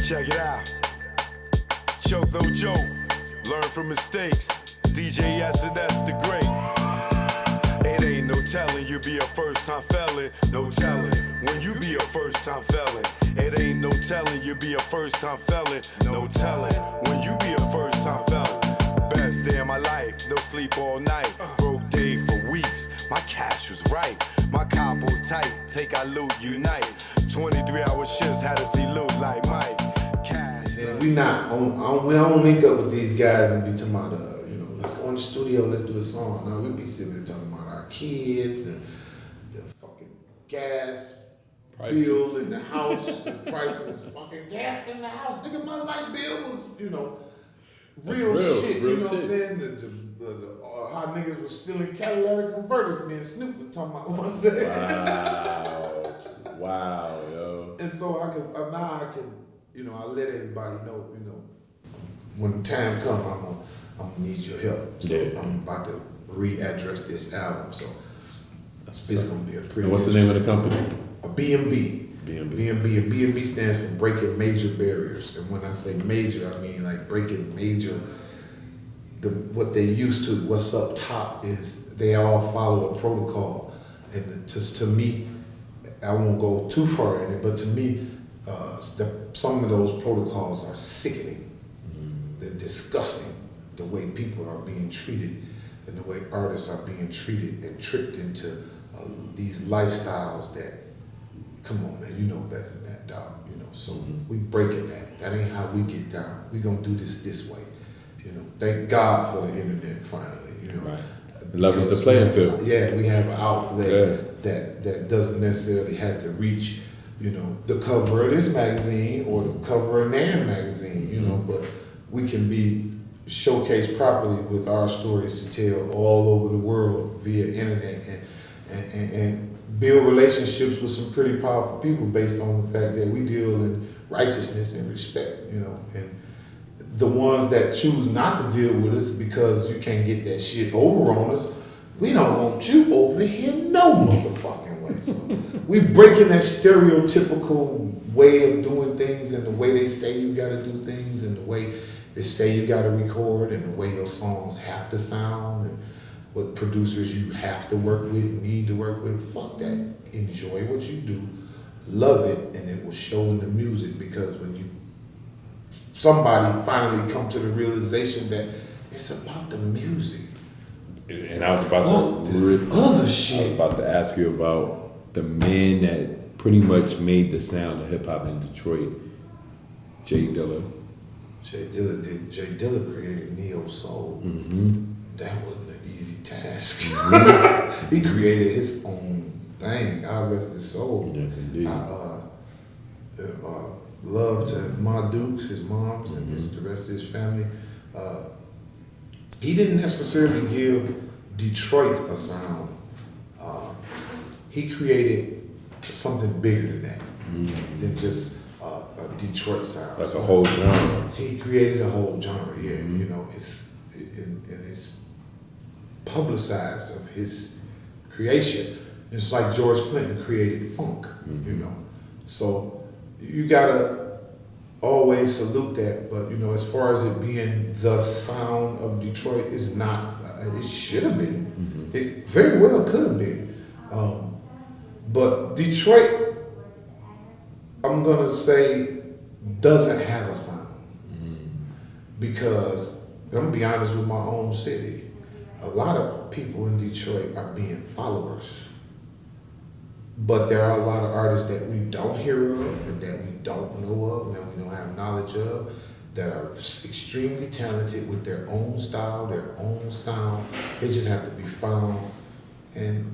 Check it out. Choke no joke. Learn from mistakes. DJ S&S the great. It ain't no telling you be a first time felon. No telling when you be a first time felon. It ain't no telling you be a first time felon. No telling when you be a first time felon. Best day of my life, no sleep all night. Broke day for weeks, my cash was right. My capo tight, take our loot, unite. 23-hour shifts had to see loot like Mike. Cash. And we don't link up with these guys and be talking about, let's go in the studio, let's do a song. No, we be sitting there talking about our kids and the fucking gas prices. bill in the house, the prices, fucking gas in the house. Nigga, my light bill was, real shit. Real you know shit. what I'm saying? How niggas was stealing catalytic converters. Me and Snoop was talking about one day. Wow, yo. And so I let everybody know, when the time comes, I'm gonna need your help. So I'm about to readdress this album. So it's gonna be a pretty. And what's the name of the company? A B&B. B&B. And B&B stands for breaking major barriers. And when I say major, I mean like breaking major. What they used to, what's up top is they all follow a protocol. And just to me, I won't go too far in it, but to me, some of those protocols are sickening. They're disgusting. The way people are being treated and the way artists are being treated and tricked into these lifestyles that, come on, man, you know better than that, dog. So we breaking that. That ain't how we get down. We gonna do this way. Thank God for the internet finally. Right. Love is the playing field. Yeah, we have an outlet that doesn't necessarily have to reach, the cover of this magazine or the cover of Nan magazine, but we can be showcased properly with our stories to tell all over the world via internet and build relationships with some pretty powerful people based on the fact that we deal in righteousness and respect, and the ones that choose not to deal with us because you can't get that shit over on us, we don't want you over here no motherfucking way. So we breaking that stereotypical way of doing things and the way they say you gotta do things and the way they say you gotta record and the way your songs have to sound and what producers you have to work with, need to work with. Fuck that. Enjoy what you do, love it, and it will show in the music, because when somebody finally come to the realization that it's about the music. And I was about other shit. I was about to ask you about the man that pretty much made the sound of hip hop in Detroit, Jay Dilla. Jay Dilla created Neo Soul. That wasn't an easy task. He created his own thing. God rest his soul. Yes, indeed. Love to Ma Dukes, his moms, and the rest of his family. He didn't necessarily give Detroit a sound. He created something bigger than that, than just a Detroit sound. Like a whole genre. He created a whole genre, it's publicized of his creation. It's like George Clinton created funk, So you gotta always salute that, but as far as it being the sound of Detroit, it's not. It should have been. It very well could have been, but Detroit, I'm gonna say, doesn't have a sound because I'm gonna be honest with my own city. A lot of people in Detroit are being followers. But there are a lot of artists that we don't hear of and that we don't know of, that we don't have knowledge of, that are extremely talented with their own style, their own sound. They just have to be found and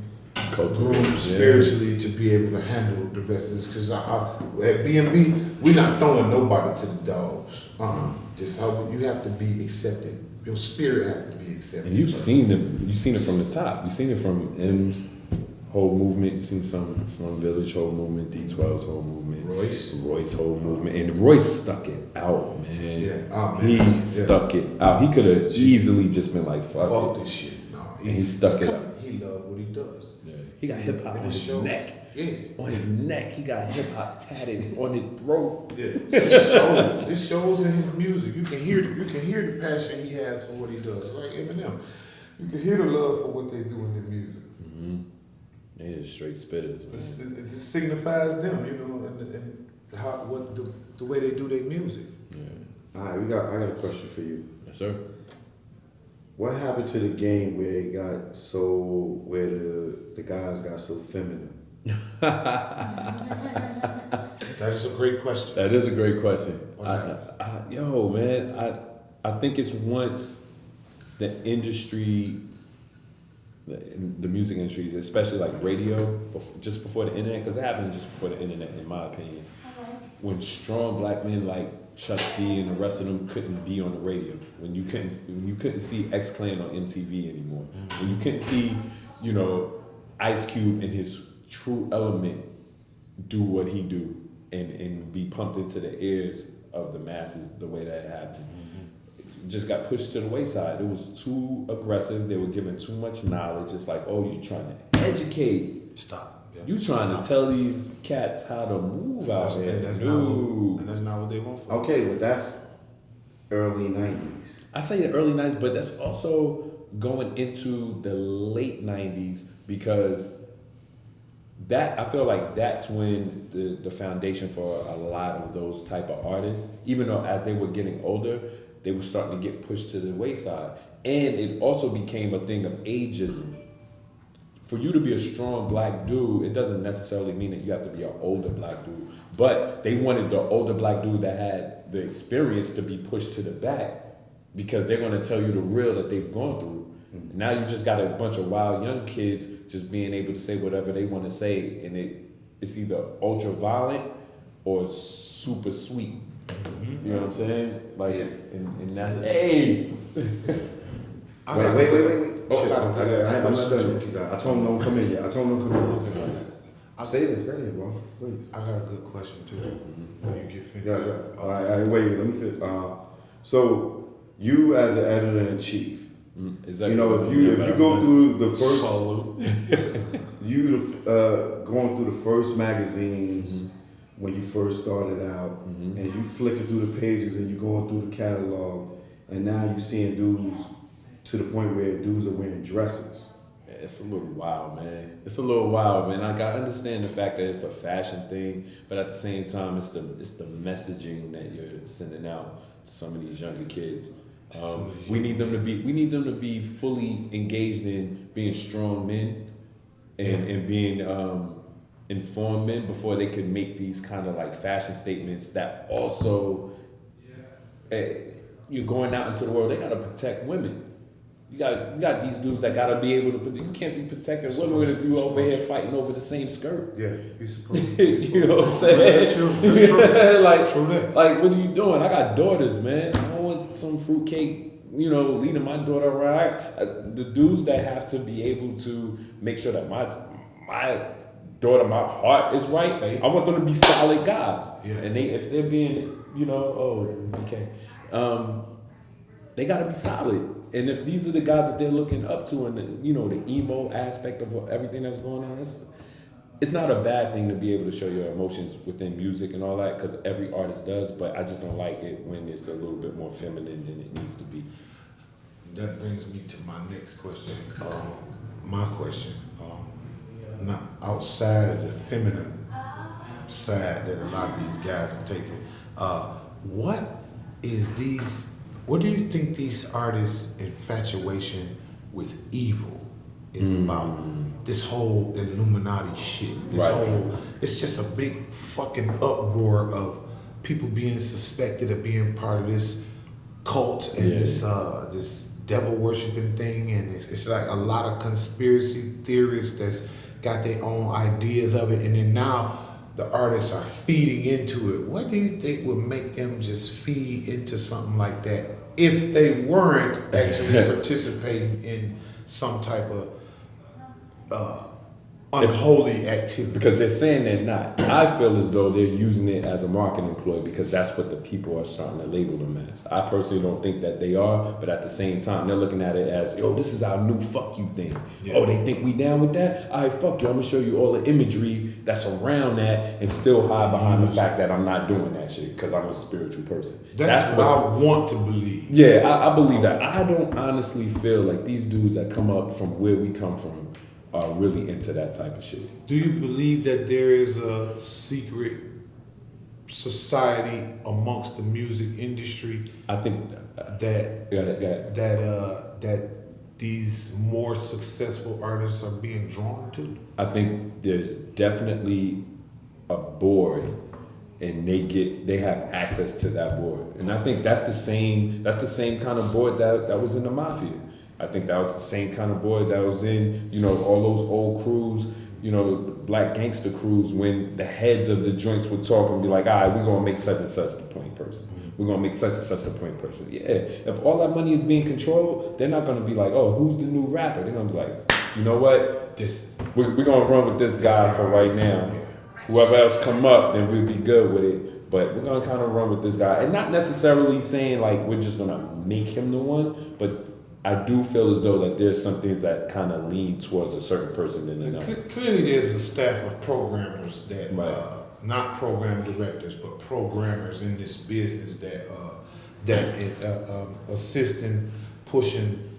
groomed spiritually to be able to handle the rest of this. Because at B&B, we're not throwing nobody to the dogs. Just how you have to be accepted. Your spirit has to be accepted. And you've seen it from the top. You've seen it from M's whole movement. You've seen some Slum Village whole movement, D12's whole movement, Royce whole movement, and Royce stuck it out, man. He stuck it out. He could have easily just been like, fuck this shit. No, he stuck it. He loved what he does. Yeah. He got hip hop on his neck. Yeah. On his neck, he got hip hop tatted on his throat. Yeah. It shows in his music. You can hear the passion he has for what he does. Like Eminem. You can hear the love for what they do in their music. Mm-hmm. They're straight spitters, man. It just signifies them, and how the way they do their music. All right, I got a question for you. Yes, sir. What happened to the game where the guys got so feminine? That is a great question. That is a great question. Okay. I think it's once the industry, the music industry, especially like radio, just before the internet, because it happened just before the internet, in my opinion. When strong black men like Chuck D and the rest of them couldn't be on the radio, when you couldn't see X Clan on MTV anymore, when you couldn't see, Ice Cube in his true element do what he do and be pumped into the ears of the masses the way that it happened. It just got pushed to the wayside. It was too aggressive. They were giving too much knowledge. It's like, oh, you trying to educate. Stop. Yep. You trying to tell these cats how to move out there. And that's not what they want for. Okay, but that's early 90s. I say the early 90s, but that's also going into the late 90s, because I feel like that's when the foundation for a lot of those type of artists, even though as they were getting older, they were starting to get pushed to the wayside. And it also became a thing of ageism. For you to be a strong black dude, it doesn't necessarily mean that you have to be an older black dude. But they wanted the older black dude that had the experience to be pushed to the back, because they're going to tell you the real that they've gone through. Now you just got a bunch of wild young kids just being able to say whatever they want to say, and it's either ultra violent or super sweet. You know what I'm saying? Like, and that's, hey. Wait. I'm not done. I told him don't come in yet. Say it, bro. Please. I got a good question too. When you get finished. Yeah. All right, wait, let me finish. So, you as an editor-in-chief, exactly. if you go through the first, going through the first magazines when you first started out, and you flicking through the pages and you going through the catalog, and now you seeing dudes to the point where dudes are wearing dresses. Yeah, it's a little wild, man. Like, I understand the fact that it's a fashion thing, but at the same time, it's the messaging that you're sending out to some of these younger kids. We need them to be fully engaged in being strong men and being informed men before they can make these kind of like fashion statements that also you're going out into the world. They gotta protect women. You got these dudes that gotta be able to. You can't be protecting women if you over here fighting over the same skirt. Yeah, you're supposed to. You know what I'm saying? True. Like, True that. like, what are you doing? I got daughters, man. I don't want some fruitcake, leading my daughter around. The dudes that have to be able to make sure that my daughter, my heart is right. Safe. I want them to be solid guys. Yeah. And if they're being, they got to be solid. And if these are the guys that they're looking up to, and the emo aspect of everything that's going on, it's not a bad thing to be able to show your emotions within music and all that, because every artist does. But I just don't like it when it's a little bit more feminine than it needs to be. That brings me to my next question. My question, not outside of the feminine side that a lot of these guys are taking. What do you think these artists' infatuation with evil is about? This whole Illuminati shit. It's just a big fucking uproar of people being suspected of being part of this cult and this devil worshiping thing, and it's like a lot of conspiracy theorists that's got their own ideas of it, and then now the artists are feeding into it. What do you think would make them just feed into something like that if they weren't actually participating in some type of unholy activity. Because they're saying they're not. I feel as though they're using it as a marketing ploy because that's what the people are starting to label them as. I personally don't think that they are, but at the same time, they're looking at it as, yo, this is our new fuck you thing. Yeah. Oh, they think we down with that? All right, fuck you. I'm gonna show you all the imagery that's around that and still hide behind the fact that I'm not doing that shit because I'm a spiritual person. That's what I want to believe. Yeah, I believe that. I don't honestly feel like these dudes that come up from where we come from are really into that type of shit. Do you believe that there is a secret society amongst the music industry? I think that these more successful artists are being drawn to? I think there's definitely a board, and they have access to that board, and I think that's the same kind of board that was in the Mafia. I think that was the same kind of board that was in, all those old crews, black gangster crews, when the heads of the joints would talk and be like, all right, we're going to make such and such the point person. We're going to make such and such the point person. Yeah, if all that money is being controlled, they're not going to be like, oh, who's the new rapper? They're going to be like, you know what? We're going to run with this guy for right now. Whoever else come up, then we'll be good with it. But we're going to kind of run with this guy. And not necessarily saying like we're just going to make him the one, but I do feel as though that there's some things that kind of lean towards a certain person than another. Clearly, there's a staff of programmers that, not program directors, but programmers in this business that assist in pushing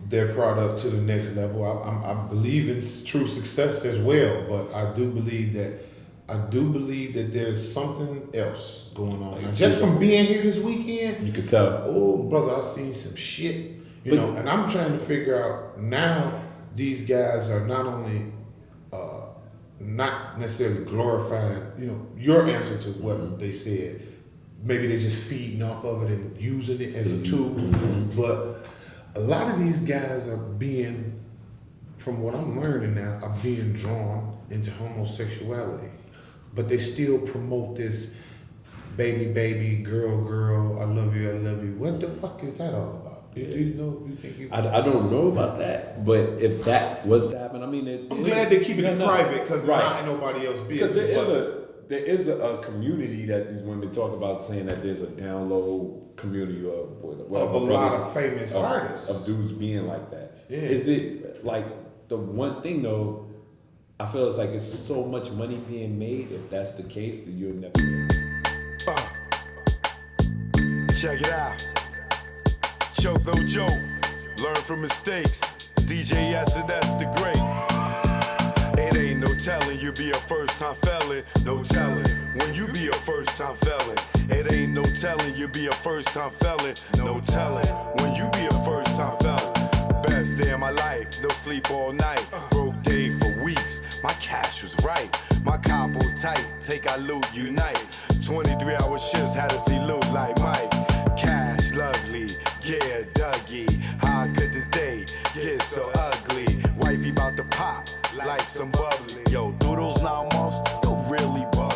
their product to the next level. I believe in true success as well, but I do believe that there's something else going on. Now, just from being here this weekend, you could tell. Oh, brother, I've seen some shit. And I'm trying to figure out now. These guys are not only not necessarily glorifying, your answer to what they said. Maybe they're just feeding off of it and using it as a tool. But a lot of these guys are being, from what I'm learning now, are being drawn into homosexuality. But they still promote this baby, girl, I love you. What the fuck is that all about? Do you know? I don't know about that, but if that was to happen, I mean, I'm glad they're keeping it private because it's not nobody else business. Because there is a community that is when they talk about saying that there's a down low community of a lot of famous artists of dudes being like that. Yeah. Is it like the one thing though? I feel it's like it's so much money being made. If that's the case, then you'll never. Check it out. Choke no joke. Learn from mistakes. DJ that's the great. It ain't no telling you be a first time felon. No telling when you be a first time felon. It ain't no telling you be a first time felon. No telling when you be a first time felon. Best day of my life. No sleep all night. Broke day for weeks. My cash was right. My capo tight. Take our loot unite. 23-hour shifts had us elude like Mike. Cash lovely. Yeah, Dougie, how could this day get so ugly? Wifey bout to pop like some bubbly. Yo, doodles now most, yo, really bubbly.